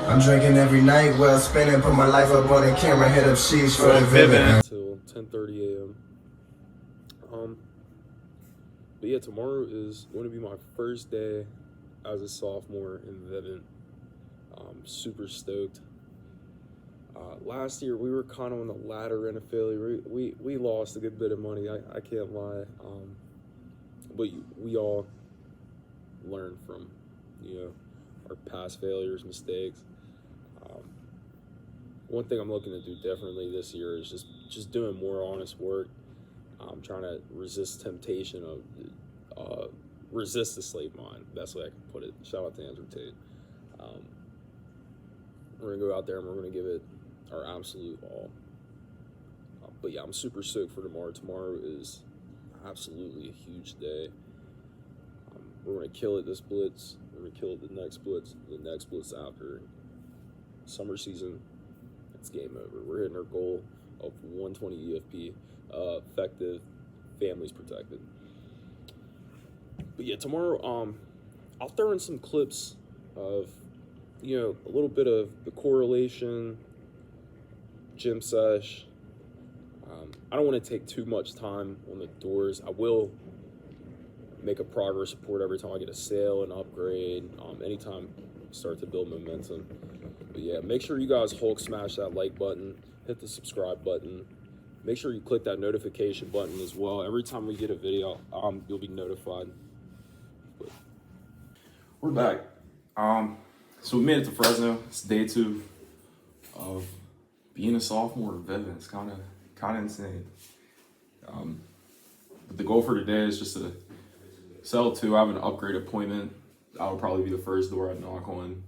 I'm drinking every night, well spinning, put my life up on the camera, hit up sheets for the Vivint. Till 10:30 a.m. But yeah, tomorrow is going to be my first day as a sophomore in Vivint. I'm super stoked. Last year we were kind of on the latter end of failure. We lost a good bit of money. I can't lie. But we all learn from our past failures, mistakes. One thing I'm looking to do differently this year is just doing more honest work. I'm trying to resist temptation of resist the slave mind. That's the way I can put it. Shout out to Andrew Tate. We're gonna go out there and we're gonna give it our absolute all. But yeah, I'm super stoked for tomorrow. Tomorrow is absolutely a huge day. We're gonna kill it this blitz. We're gonna kill it the next blitz after. Summer season, it's game over. We're hitting our goal of 120 EFP, effective, families protected. But yeah, tomorrow, I'll throw in some clips of, a little bit of the correlation, gym sesh. I don't want to take too much time on the doors. I will make a progress report every time I get a sale, an upgrade, anytime I start to build momentum. But yeah, make sure you guys Hulk smash that like button, hit the subscribe button. Make sure you click that notification button as well. Every time we get a video, you'll be notified. But we're back. So we made it to Fresno. It's day 2 of being a sophomore at Vivint. It's kind of insane. But the goal for today is just to sell 2. I have an upgrade appointment. That would probably be the first door I'd knock on.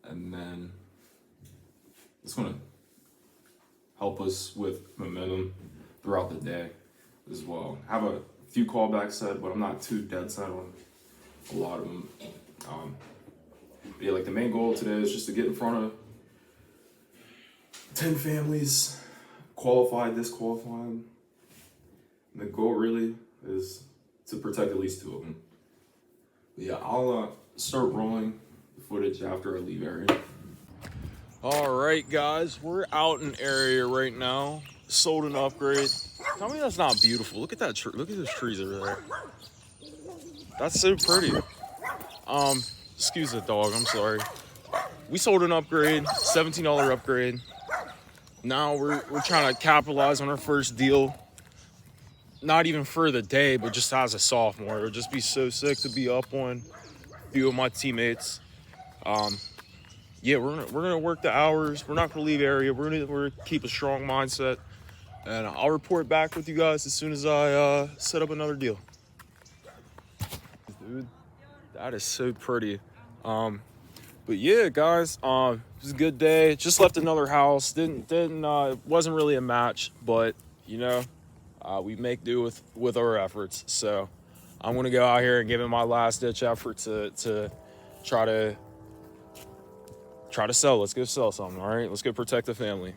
And then it's going to help us with momentum throughout the day as well. I have a few callbacks set, but I'm not too dead set on a lot of them. But yeah, like the main goal today is just to get in front of 10 families, qualified, disqualified. And the goal really is to protect at least 2 of them. But yeah, I'll start rolling the footage after I leave area. All right, guys, we're out in area right now. Sold an upgrade. Tell me that's not beautiful. Look at that tree. Look at those trees over there. That's so pretty. Excuse the dog. I'm sorry. We sold an upgrade, $17 upgrade. Now we're trying to capitalize on our first deal. Not even for the day, but just as a sophomore. It would just be so sick to be up on a few of my teammates. Yeah, we're gonna work the hours. We're not gonna leave area. We're gonna keep a strong mindset, and I'll report back with you guys as soon as I set up another deal. Dude, that is so pretty. But yeah, guys, it was a good day. Just left another house. It wasn't really a match, but we make do with our efforts. So I'm gonna go out here and give it my last ditch effort to try to sell. Let's go sell something. All right, let's go protect the family.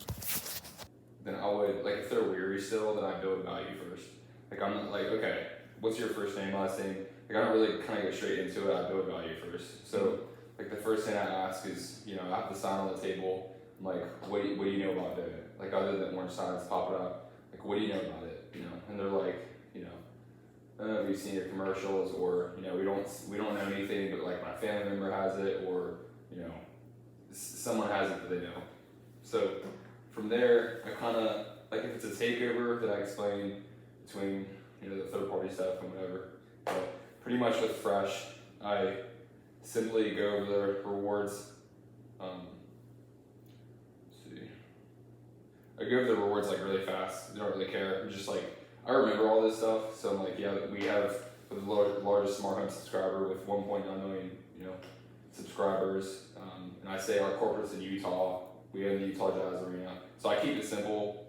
Then I would, like, if they're weary still, then I build value first. Like, I'm not like, okay, what's your first name, last name? Like, I don't really kind of go straight into it. I build value first. So like the first thing I ask is, I have the sign on the table. I'm like, what do you know about it? Like, other than orange signs popping up, like, what do you know about it? And they're like, we've seen your commercials, or we don't know anything, but like my family member has it, or someone has it that they know. So from there, I kind of, like, if it's a takeover, that I explain between the third party stuff and whatever. But pretty much with Fresh, I simply go over the rewards. Let's see. I go over the rewards like really fast. I don't really care. I'm just like, I remember all this stuff. So I'm like, yeah, we have the largest smart home subscriber with 1.9 million, subscribers. And I say our corporate's in Utah. We have the Utah Jazz Arena. So I keep it simple.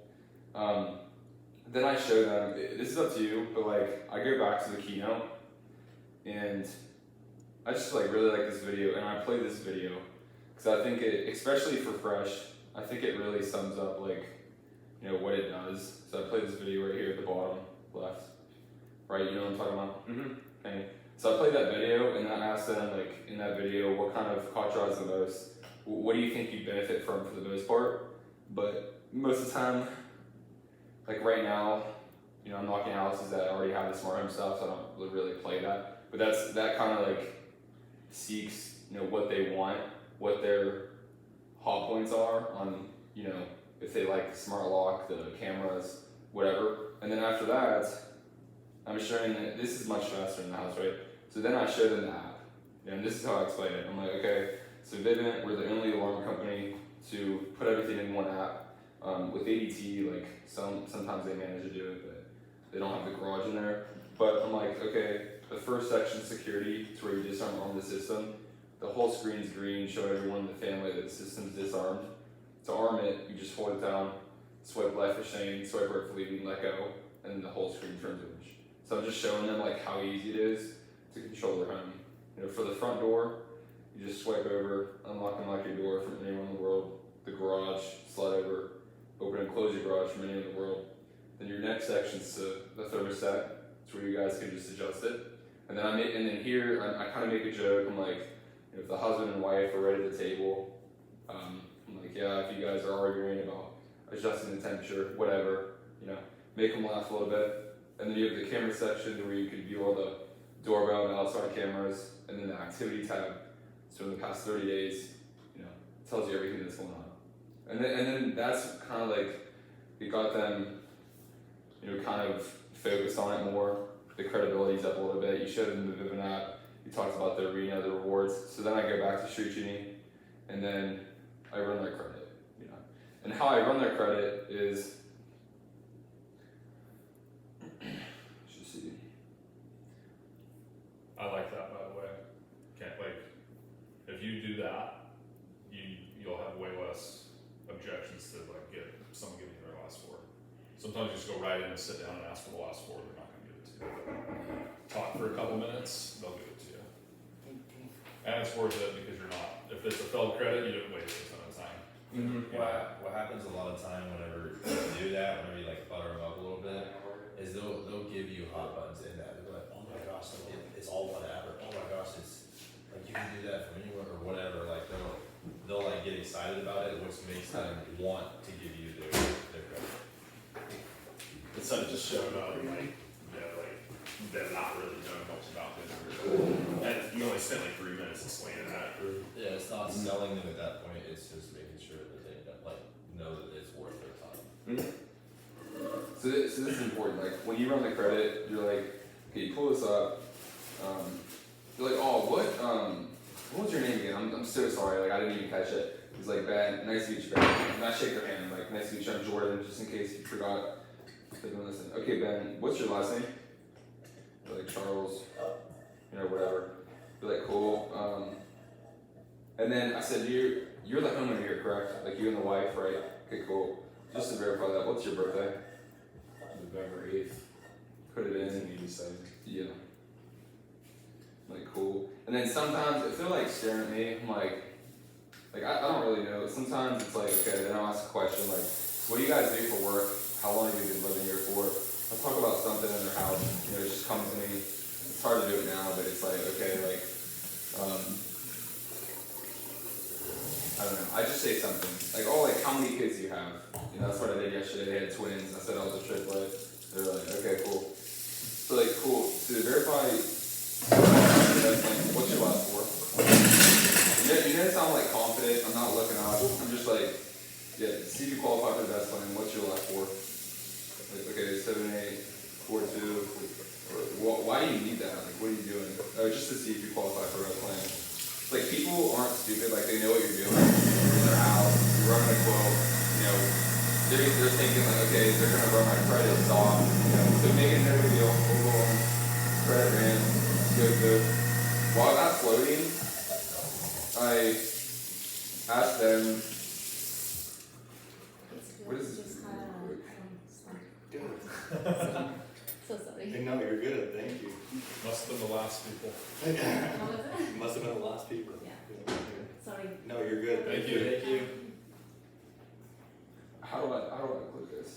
Then I show them, this is up to you, but like, I go back to the keynote and I just really like this video, and I play this video because I think it, especially for Fresh, I think it really sums up what it does. So I play this video right here at the bottom left, right? You know what I'm talking about? Okay. So I played that video, and I asked them, in that video, what kind of caught your eyes the most? What what do you think you benefit from for the most part? But most of the time, like right now, you know, I'm knocking houses that already have the smart home stuff, so I don't really play that. But that kind of like seeks, you know, what they want, what their hot points are on, you know, if they like the smart lock, the cameras, whatever. And then after that, I'm showing that this is much faster in the house, right? So then I show them the app, and this is how I explain it. I'm like, okay, so Vivint, we're the only alarm company to put everything in one app. With ADT, like sometimes they manage to do it, but they don't have the garage in there. But I'm like, okay, the first section, security, it's where you disarm the system. The whole screen's green, show everyone in the family that the system's disarmed. To arm it, you just hold it down, swipe left for Shane, swipe right for leaving, let go, and then the whole screen turns orange. So I'm just showing them like how easy it is to control their home. You know, for the front door, you just swipe over, unlock and lock your door from anywhere in the world. The garage, slide over, open and close your garage from anywhere in the world. Then your next section's the thermostat. It's where you guys can just adjust it. And then here I kind of make a joke. I'm like, if the husband and wife are right at the table, I'm like, yeah, if you guys are arguing about adjusting the temperature, whatever, you know, make them laugh a little bit. And then you have the camera section where you can view all the doorbell and outside cameras, and then the activity tab. So in the past 30 days, you know, tells you everything that's going on. And then that's kind of like, it got them, you know, kind of focused on it more. The credibility's up a little bit. You showed them the Vivint app. You talked about the arena, the rewards. So then I go back to street shooting, and then I run their credit, you know. And how I run their credit is, let's see. I like that, by the way. If you do that, you'll have way less objections to like someone giving you their last four. Sometimes you just go right in and sit down and ask for the last four. They're not going to give it to you. Talk for a couple minutes, they'll give it to you. And it's worth it because you're not. If it's a failed credit, you didn't waste a ton of time. Mm-hmm. What happens a lot of time whenever you do that, whenever you like butter them up a little bit, is they'll give you hot buttons in that. They'll be like, oh my gosh, it's all one app, or oh my gosh, it's like you can do that from anywhere or whatever. Like they'll like get excited about it, which makes them want to give you their credit. Instead of just showing up and they're not really knowing much about it. And you only spent like 3 minutes explaining that. Yeah, it's not selling them at that point. It's just making sure that they know that it's worth their time. Mm-hmm. So this is important. Like when you run the credit, you're like, okay, you pull this up. You're like, oh, what was your name again? I'm so sorry. Like I didn't even catch it. He's like, Ben, nice to meet you, Ben. And I shake their hand. Like, nice to meet you. I'm Jordan, just in case you forgot. Listen. Okay, Ben, what's your last name? They're like Charles, you know, whatever. They're like, cool. And then I said, you're the homeowner here, correct? Like you and the wife, right? Okay, cool. Just to verify that, what's your birthday? November 8th. Put it in. 1987. Yeah. Like cool. And then sometimes if they're like staring at me, I'm like I don't really know. Sometimes it's like, okay, then I'll ask a question like, what do you guys do for work? How long have you been living here for? I'll talk about something in their house. You know, it just comes to me. It's hard to do it now, but it's like, okay, like, I don't know. I just say something. Like, oh, like, how many kids do you have? You know, that's what I did yesterday. They had twins. I said I was a triplet. They're like, okay, cool. So, like, cool. To verify, what's your last four? You know, sound like confident. I'm not looking up. I'm just like, yeah, see if you qualify for the best plan. What's your last four? Like, okay, 7, 8, 4, 2. Why do you need that? Like, what are you doing? Oh, just to see if you qualify for the best plan. Like, people aren't stupid. Like, they know what you're doing. You're in their house. You're running a quote. You know, they're thinking like, okay, they're gonna run my credit off. You know, so make it no big deal. Hold on. Credit ran. Good. While that's loading, I asked them. What is this? Good. So sorry. No, you're good. Thank you. Must have been the last people. What was it? Must have been the last people. Yeah. Sorry. No, you're good. Thank you. Thank you. How do I click this?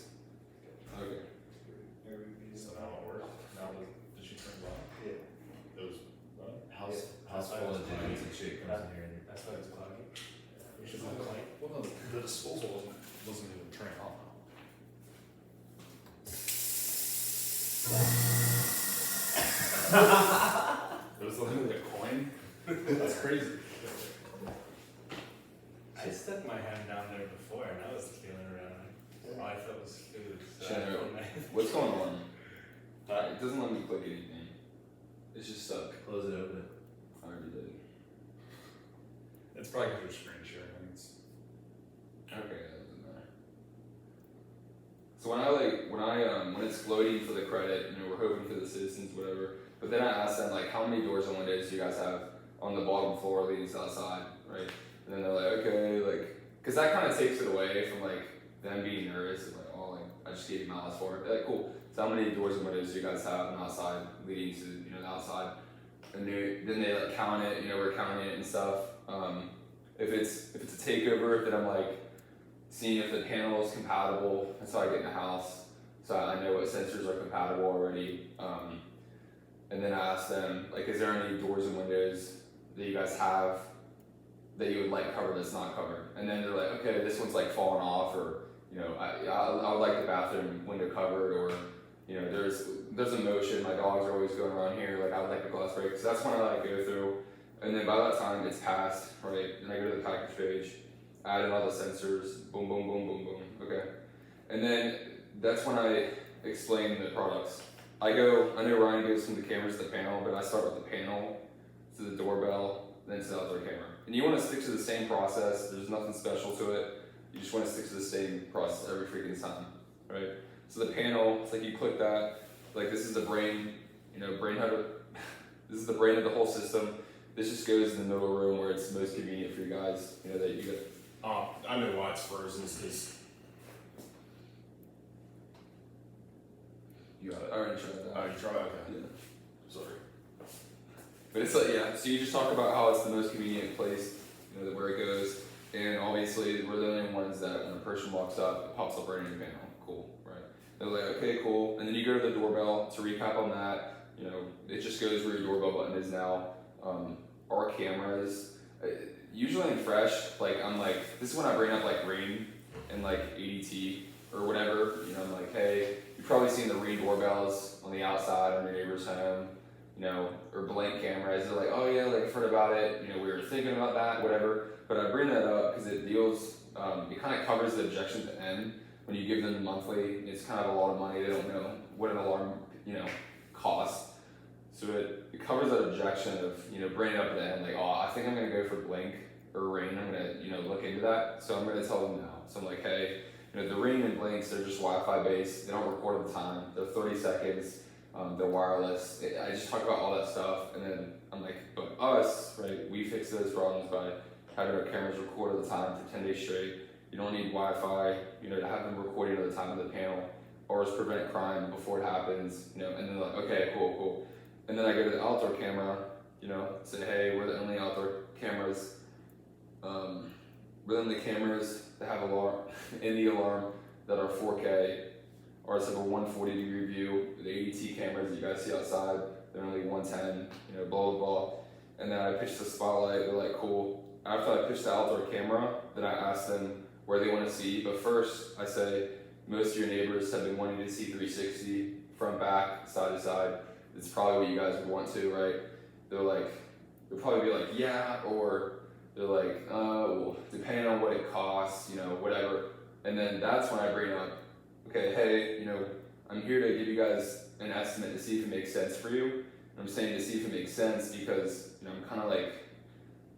Okay. So now it worked. Now did she turn it on? Yeah. It was running? House full of dudes and shit comes in here and That's why it's cloudy. The disposal wasn't even turning on though. It was literally a coin. That's crazy. I stuck my hand down there before and I was feeling around. All I felt was food. So I Chandler, put my- what's going on? It doesn't let me click anything. It's just stuck. Close it open. I already did. It's probably because you're screen sharing. It's, Okay, that doesn't matter. So when it's loading for the credit, we're hoping for the citizens, whatever. But then I ask them like, how many doors and windows do you guys have on the bottom floor leading to outside, right? And then they're like, okay, like, because that kind of takes it away from like them being nervous and like, oh, like I just gave you my last floor. They're like, cool. So how many doors and windows do you guys have on the outside leading to the outside? And then they like count it. We're counting it and stuff. If it's a takeover, then I'm like seeing if the panel is compatible. That's how I get in the house. So I know what sensors are compatible already. And then I ask them like, is there any doors and windows that you guys have that you would like covered that's not covered? And then they're like, okay, this one's like falling off, or I would like the bathroom window covered, or there's a motion. My dogs are always going around here. Like I would like the glass break. So that's when I like go through. And then by that time it's passed, right? And I go to the package page, add in all the sensors, boom, boom, boom, boom, boom. Okay. And then that's when I explain the products. I know Ryan goes from the cameras to the panel, but I start with the panel to the doorbell, then to the outdoor camera. And you want to stick to the same process. There's nothing special to it. You just want to stick to the same process every freaking time, right? So the panel, it's like you click that, like this is the brain, brain how to, this is the brain of the whole system. This just goes in the middle room where it's most convenient for you guys, that you get. I know why it's frozen. Is because You got it. I already tried that. you tried. Okay. Yeah. Sorry. But it's like, yeah, so you just talk about how it's the most convenient place, where it goes. And obviously, we're the only ones that when a person walks up, it pops up right in your panel. Cool, right? They're like, okay, cool. And then you go to the doorbell. To recap on that, it just goes where your doorbell button is now. Our cameras, usually in Fresh, like, I'm like, this is when I bring up like Ring and like ADT or whatever. I'm like, hey, you've probably seen the Ring doorbells on the outside on your neighbor's home. Or blank cameras. They're like, oh yeah, like I've heard about it. We were thinking about that, whatever. But I bring that up because it deals, it kind of covers the objection at the end. When you give them monthly, it's kind of a lot of money. They don't know what an alarm, costs. So it covers that objection of, bringing it up at the end, like, oh, I think I'm gonna go for blank or Ring. I'm gonna, look into that. So I'm gonna tell them now. So I'm like, hey, the Ring and blanks, they're just Wi-Fi based. They don't record at the time. They're 30 seconds. They're wireless. I just talk about all that stuff, and then I'm like, but us, right? We fix those problems by having our cameras record at the time for 10 days straight. You don't need Wi-Fi, to have them recording at the time of the panel. Ours prevent crime before it happens, and then they're like, okay, cool. And then I go to the outdoor camera, say, hey, we're the only outdoor cameras. We're the only cameras that have alarm in the alarm that are 4K. Ours have a 140-degree view. The ADT cameras that you guys see outside, they're only 110, blah, blah, blah. And then I pitch the spotlight, they're like, cool. After I pitch the outdoor camera, then I ask them where they want to see. But first, I say, most of your neighbors have been wanting to see 360, front, back, side to side. It's probably what you guys would want to, right? They'll probably be like, yeah, or they're like, well, depending on what it costs, whatever. And then that's when I bring up, okay, hey, I'm here to give you guys an estimate to see if it makes sense for you. And I'm saying to see if it makes sense because, I'm kind of like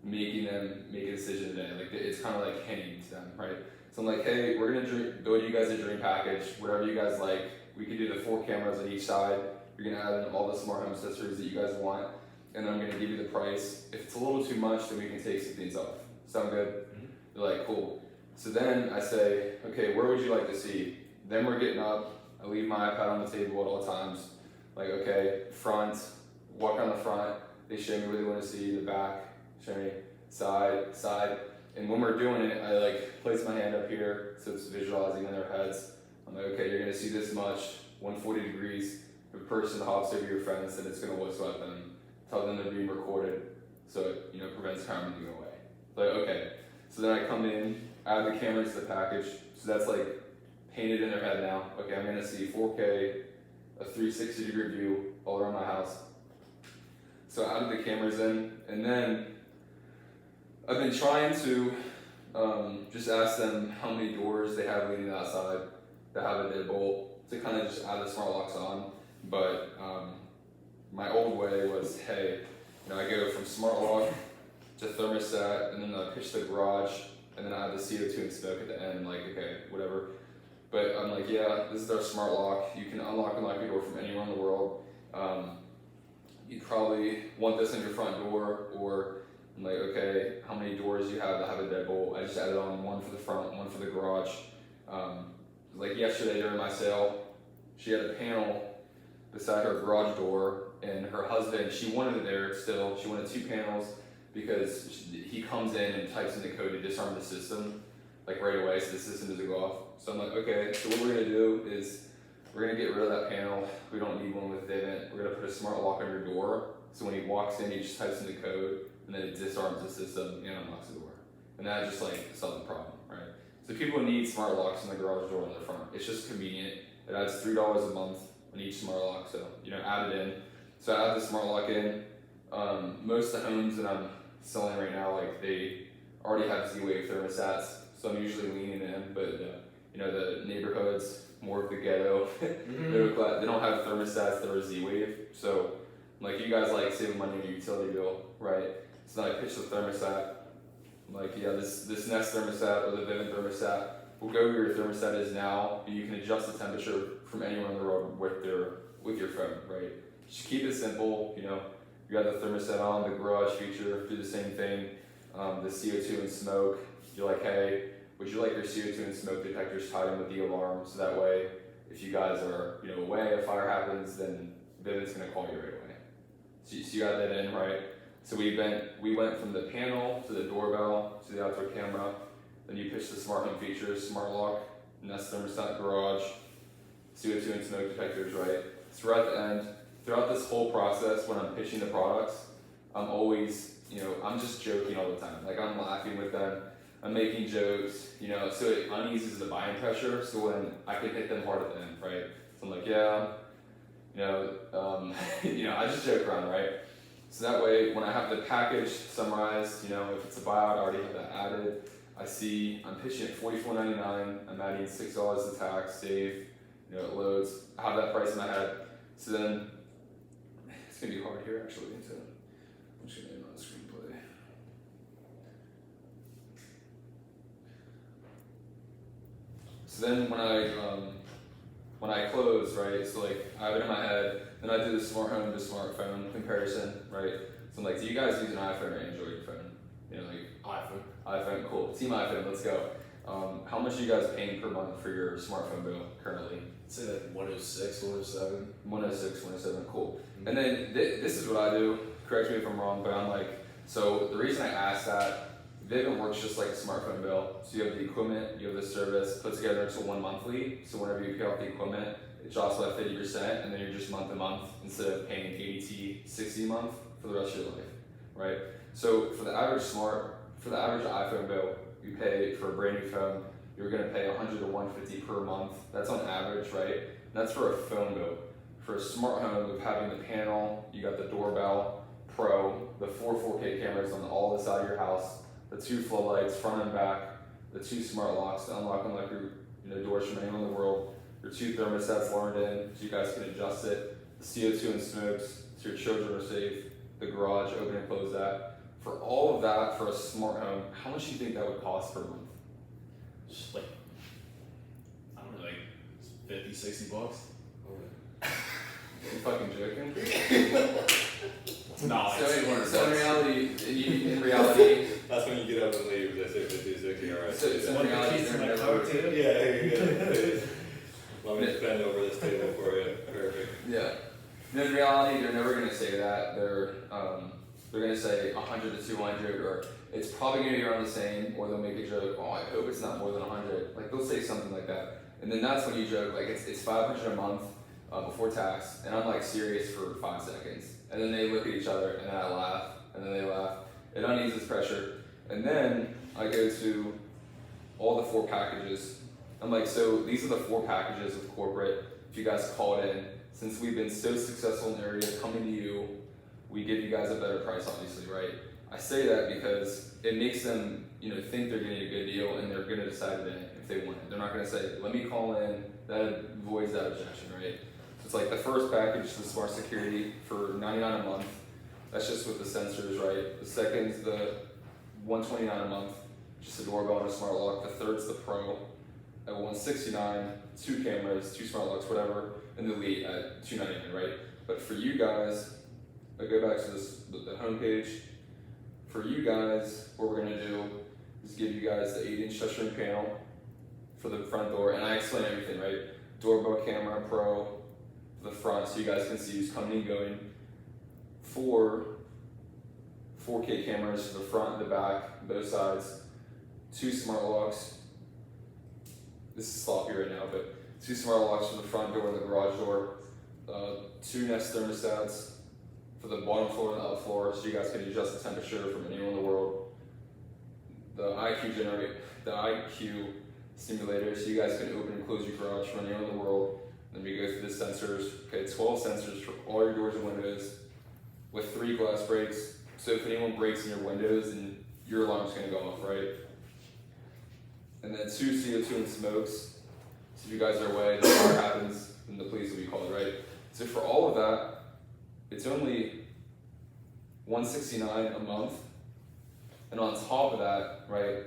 making them make a decision today. Like, it's kind of like hinting to them, right? So I'm like, hey, we're gonna build you guys a dream package, whatever you guys like. We can do the 4 cameras on each side. You're gonna add in all the smart home accessories that you guys want. And then I'm gonna give you the price. If it's a little too much, then we can take some things off. Sound good? Mm-hmm. They're like, cool. So then I say, okay, where would you like to see? Then we're getting up. I leave my iPad on the table at all times. Like, okay, front, walk on the front. They show me where they want to see, the back, show me side. And when we're doing it, I place my hand up here so it's visualizing in their heads. I'm like, okay, you're gonna see this much, 140 degrees. If a person hops over your fence, then it's gonna whistle at them. Tell them they're being recorded so it prevents harm moving away. Like, okay. So then I come in, add the camera to the package. So that's like painted in their head now. Okay, I'm gonna see 4K, a 360-degree view all around my house. So I added the cameras in, and then I've been trying to just ask them how many doors they have leading outside that have a deadbolt to kind of just add the smart locks on. But my old way was, hey, I go from smart lock to thermostat, and then I pitch the garage, and then I have the CO2 and smoke at the end, like, okay, whatever. But I'm like, yeah, this is our smart lock. You can unlock and lock your door from anywhere in the world. You probably want this in your front door, or I'm like, okay, how many doors do you have that have a deadbolt? I just added on one for the front, one for the garage. Like yesterday during my sale, she had a panel beside her garage door, and her husband, she wanted it there still. She wanted 2 panels because he comes in and types in the code to disarm the system, like right away, so the system doesn't go off. So I'm like, okay, so what we're gonna do is we're gonna get rid of that panel. We don't need one with Vivint. We're gonna put a smart lock on your door, so when he walks in, he just types in the code, and then it disarms the system and unlocks the door. And that just like solves the problem, right? So people need smart locks in the garage door on the front. It's just convenient. It adds $3 a month on each smart lock, so add it in. So I add the smart lock in. Most of the homes that I'm selling right now, like they already have Z-Wave thermostats, so I'm usually leaning in. But the neighborhoods, more of the ghetto, middle class, they don't have thermostats that are Z-Wave. So like you guys like saving money on your utility bill, right? So then I pitch the thermostat. I'm like, yeah, this Nest thermostat or the Vivint thermostat will go where your thermostat is now, but you can adjust the temperature from anywhere on the road with your phone, right? Just keep it simple. You have the thermostat on, the garage feature, do the same thing. The CO2 and smoke, you're like, hey, would you like your CO2 and smoke detectors tied in with the alarm, so that way if you guys are away, a fire happens, then Vivint's gonna call you right away. So you got that in, right? So we went from the panel to the doorbell to the outdoor camera. Then you pitch the smart home features, smart lock, Nest thermostat, garage, CO2 and smoke detectors, right? So we're at the end. Throughout this whole process, when I'm pitching the products, I'm always, I'm just joking all the time. Like I'm laughing with them, I'm making jokes, so it uneases the buying pressure. So when I can hit them hard at the end, right? So I'm like, yeah, I just joke around, right? So that way, when I have the package summarized, if it's a buyout, I already have that added. I see I'm pitching at $44.99. I'm adding $6 of tax, save. It loads. I have that price in my head. So then it's gonna be hard here actually. So I'm just gonna name on the screenplay. So then when I close, right? So like I have it in my head. Then I do the smart home to smartphone comparison, right? So I'm like, do you guys use an iPhone or Android phone? iPhone, cool. Team iPhone, let's go. How much are you guys paying per month for your smartphone bill currently? I'd say like 106, 107. 106, 107, cool. And then this is what I do. Correct me if I'm wrong, but I'm like, so the reason I asked that, Vivint works just like a smartphone bill. So you have the equipment, you have the service put together into one monthly. So whenever you pay off the equipment, it drops by 50%, and then you're just month to month instead of paying 60 a month for the rest of your life, right? So for the average iPhone bill, you pay for a brand new phone, you're gonna pay 100 to 150 per month. That's on average, right? And that's for a phone bill. For a smart home, with having the panel, you got the doorbell, Pro, the 4K cameras on all the side of your house, the 2 floodlights, front and back, the 2 smart locks to unlock and lock your doors from anywhere in the world, your 2 thermostats learned in, so you guys can adjust it, the CO2 and smokes, so your children are safe, the garage, open and close that. For all of that, for a smart home, how much do you think that would cost per month? Just like, I don't know, like 50, 60 bucks? Are you fucking joking? No, So in reality, That's when you get up and leave. They say 50, 60, alright. so in reality, they're never, Yeah. Let me just bend over this table for you. Perfect. yeah. In reality, they're never gonna say that. They're gonna say 100 to 200, or it's probably gonna be around the same, or they'll make a joke, oh, I hope it's not more than 100. Like they'll say something like that. And then that's when you joke, like it's 500 a month before tax, and I'm like serious for 5 seconds. And then they look at each other, and then I laugh, and then they laugh. It uneases pressure. And then I go to all the 4 packages. I'm like, so these are the 4 packages of corporate. If you guys call it in, since we've been so successful in the area, coming to you, we give you guys a better price, obviously, right? I say that because it makes them, think they're getting a good deal, and they're gonna decide then if they want it. They're not gonna say, let me call in. That avoids that objection, right? So it's like the first package, the smart security for $99 a month. That's just with the sensors, right? The second's the $129 a month, just a doorbell and a smart lock. The third's the Pro at $169, 2 cameras, 2 smart locks, whatever, and the Elite at $299, right? But for you guys, I go back to the homepage. For you guys, what we're gonna do is give you guys the 8-inch touchscreen panel for the front door, and I explain everything, right? Doorbell camera, Pro, for the front, so you guys can see who's coming and going. 4 4K cameras for the front and the back, both sides. 2 smart locks. This is sloppy right now, but 2 smart locks for the front door and the garage door. 2 Nest thermostats for the bottom floor and the up floor, so you guys can adjust the temperature from anywhere in the world. The IQ simulator, so you guys can open and close your garage from anywhere in the world. Then we go through the sensors. Okay, 12 sensors for all your doors and windows, with 3 glass breaks. So if anyone breaks in your windows, then your alarm's gonna go off, right? And then 2 CO2 and smokes. So if you guys are away, the fire happens, then the police will be called, right? So for all of that, it's only $169 a month. And on top of that, right,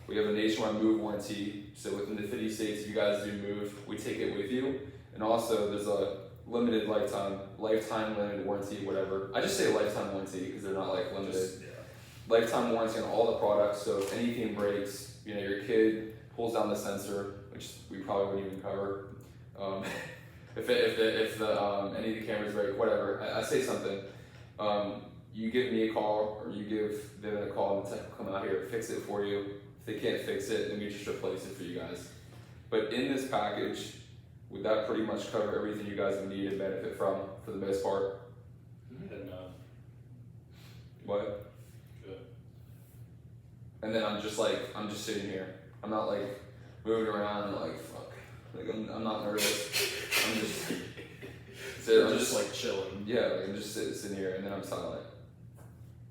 we have a nationwide move warranty. So within the 50 states, if you guys do move, we take it with you. And also there's a limited lifetime limited warranty, whatever. I just say lifetime warranty because they're not like limited. Lifetime warranty on all the products. So if anything breaks, your kid pulls down the sensor, which we probably wouldn't even cover. If any of the cameras break, whatever, I say something. You give me a call, or you give Vivint a call, and the tech will come out here, fix it for you. If they can't fix it, then we just replace it for you guys. But in this package, would that pretty much cover everything you guys would need and benefit from, for the most part? And, What? good. And then I'm just sitting here. I'm not like moving around and like, fuck. Like I'm not nervous. I'm just like chilling. Yeah, like I'm just sitting here, and then I'm silent.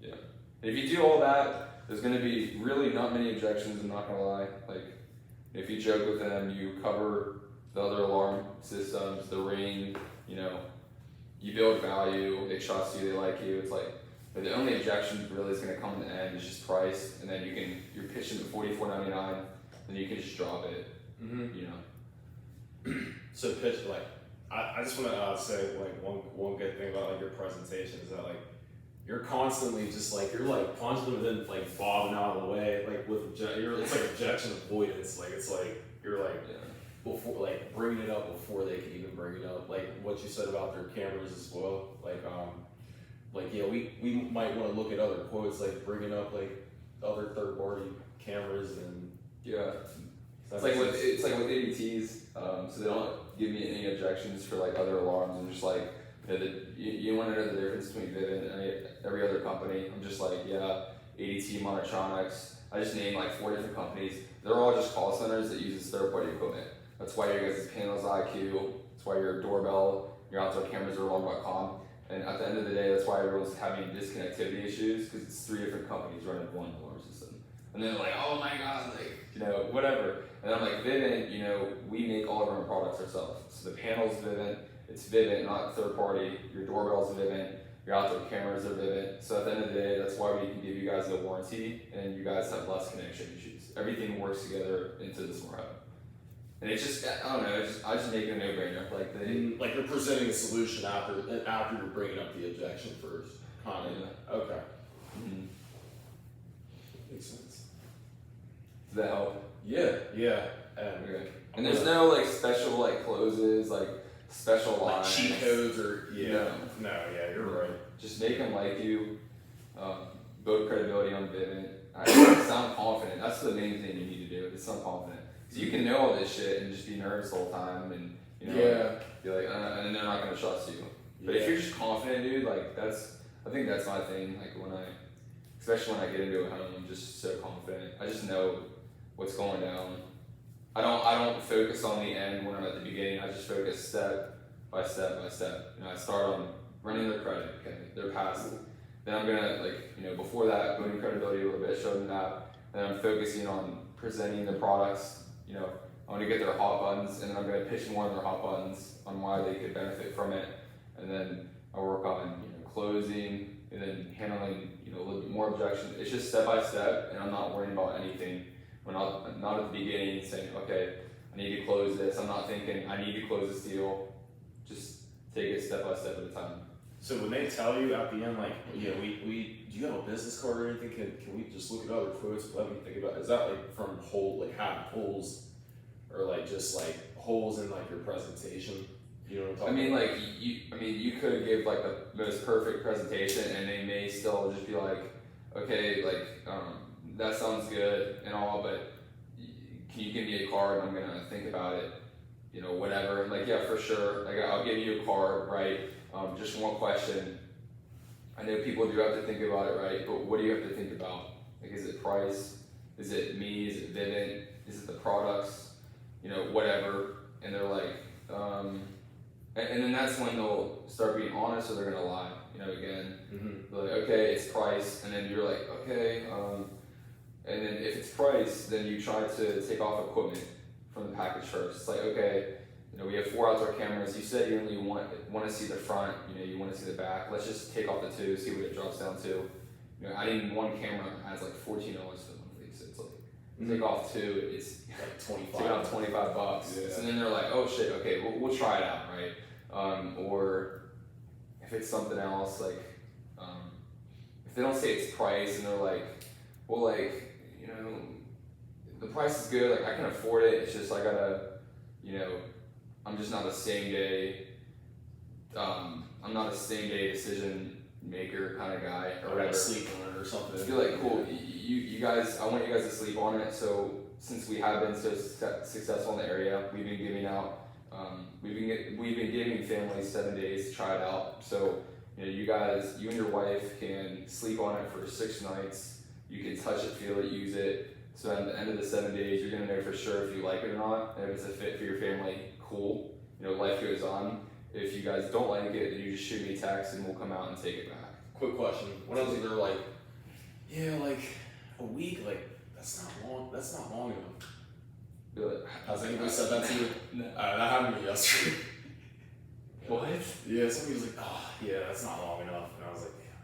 Yeah. And if you do all that, there's gonna be really not many objections, I'm not gonna lie. Like, if you joke with them, you cover the other alarm systems, the Ring, you build value, they trust you, they like you. It's like, but the only objection really is gonna come in the end is just price, and then you're pitching to $44.99, then you can just drop it, So pitch, I just want to say one good thing about your presentation is that you're constantly just you're constantly within bobbing out of the way it's like objection avoidance, you're before bringing it up before they can even bring it up, what you said about their cameras as well, we might want to look at other quotes, bringing up other third-party cameras and it's like with ADTs, so they don't give me any objections for other alarms. I'm just you want to know the difference between Vivint and every other company. I'm just ADT, Monotronics. I just named 4 different companies. They're all just call centers that uses third-party equipment. That's why your guys' panels IQ. That's why your doorbell, your outdoor cameras are alarm.com. And at the end of the day, that's why everyone's having disconnectivity issues, because it's 3 different companies running one alarm system. And then they're oh my god, whatever. And I'm Vivint, we make all of our own products ourselves. So the panel's Vivint, it's Vivint, not third party. Your doorbell's Vivint, your outdoor cameras are Vivint. So at the end of the day, that's why we can give you guys a warranty, and you guys have less connection issues. Everything works together into the Smart Hub. And it's just, I don't know, I just make it a no-brainer. You're presenting a solution after you're bringing up the objection first. Okay. Mm-hmm. Makes sense. Does that help? Yeah. Okay. And there's no special closes, special lines, cheat codes or No, you're right. Just make them like you. Build credibility on Vivint. Sound confident. That's the main thing you need to do. Is sound confident. So you can know all this shit and just be nervous the whole time, and be and they're not gonna trust you. But if you're just confident, dude, I think that's my thing. When I especially when I get into a home, I'm just so confident. I just know what's going down. I don't focus on the end when I'm at the beginning. I just focus step by step by step. You know, I start on running their credit, okay, their past. Then I'm gonna before that, building credibility a little bit, showing them that. Then I'm focusing on presenting the products. You know, I want to get their hot buttons, and then I'm gonna pitch more on their hot buttons on why they could benefit from it. And then I work on closing, and then handling a little bit more objections. It's just step by step, and I'm not worrying about anything. I'm not at the beginning saying, okay, I need to close this. I'm not thinking I need to close this deal. Just take it step by step at a time. So when they tell you at the end, like, yeah, we do you have a business card or anything? Can we just look at other quotes? Let me think about it. Is that like from having holes, or like just like holes in like your presentation? You know what I'm talking about? You could give like the most perfect presentation, and they may still just be like, okay, that sounds good and all, but can you give me a card? I'm gonna think about it. Whatever. Like, yeah, for sure. Like, I'll give you a card, right? Just one question. I know people do have to think about it, right? But what do you have to think about? Like, is it price? Is it me? Is it Vivint? Is it the products? Whatever. And they're like, and then that's when they'll start being honest, or they're gonna lie. Again, they're like, okay, it's price, and then you're like, okay, and then if it's price, then you try to take off equipment from the package first. It's like, okay, we have 4 outdoor cameras. You said you only want to see the front. You want to see the back. Let's just take off the 2, see what it drops down to. Adding 1 camera adds like $14 to the monthly. So it's like take off 2, it's like 25. Take off $25. Yeah. So then they're like, oh shit, okay, we'll try it out, right? Or if it's something else, like if they don't say it's price and they're like, well, the price is good, like I can afford it. It's just I gotta, I'm just not a same day. I'm not a same day decision maker kind of guy or whatever. Sleep on it or something. I feel like, cool. You guys, I want you guys to sleep on it. So since we have been so successful in the area, we've been giving out. We've been giving families 7 days to try it out. So you guys, you and your wife can sleep on it for 6 nights. You can touch it, feel it, use it. So at the end of the 7 days, you're gonna know for sure if you like it or not. And if it's a fit for your family, cool. Life goes on. If you guys don't like it, then you just shoot me a text and we'll come out and take it back. Quick question. When I was there, like, yeah, like a week, like that's not long enough. Be like, Has anybody said that to you? No. That happened to me yesterday. What? Yeah, somebody was like, oh, yeah, that's not long enough. And I was like, damn.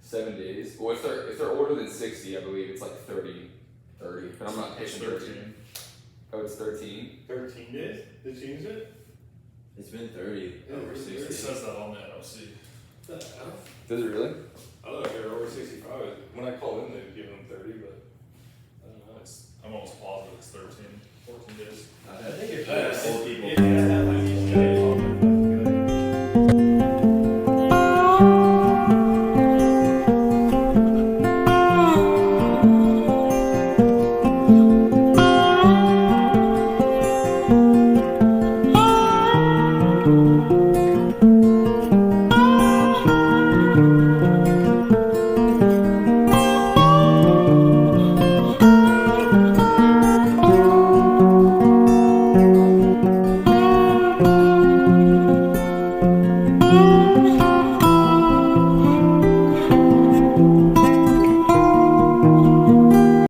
7 days. Well, if they're older than 60, I believe it's like 30. But I'm not pitching 13. Oh, it's 13? 13 days? Did you use it? It's been 30 over 60. It says that on the NOC. Does it really? I thought they were over 65. When I called in, they'd give them 30, but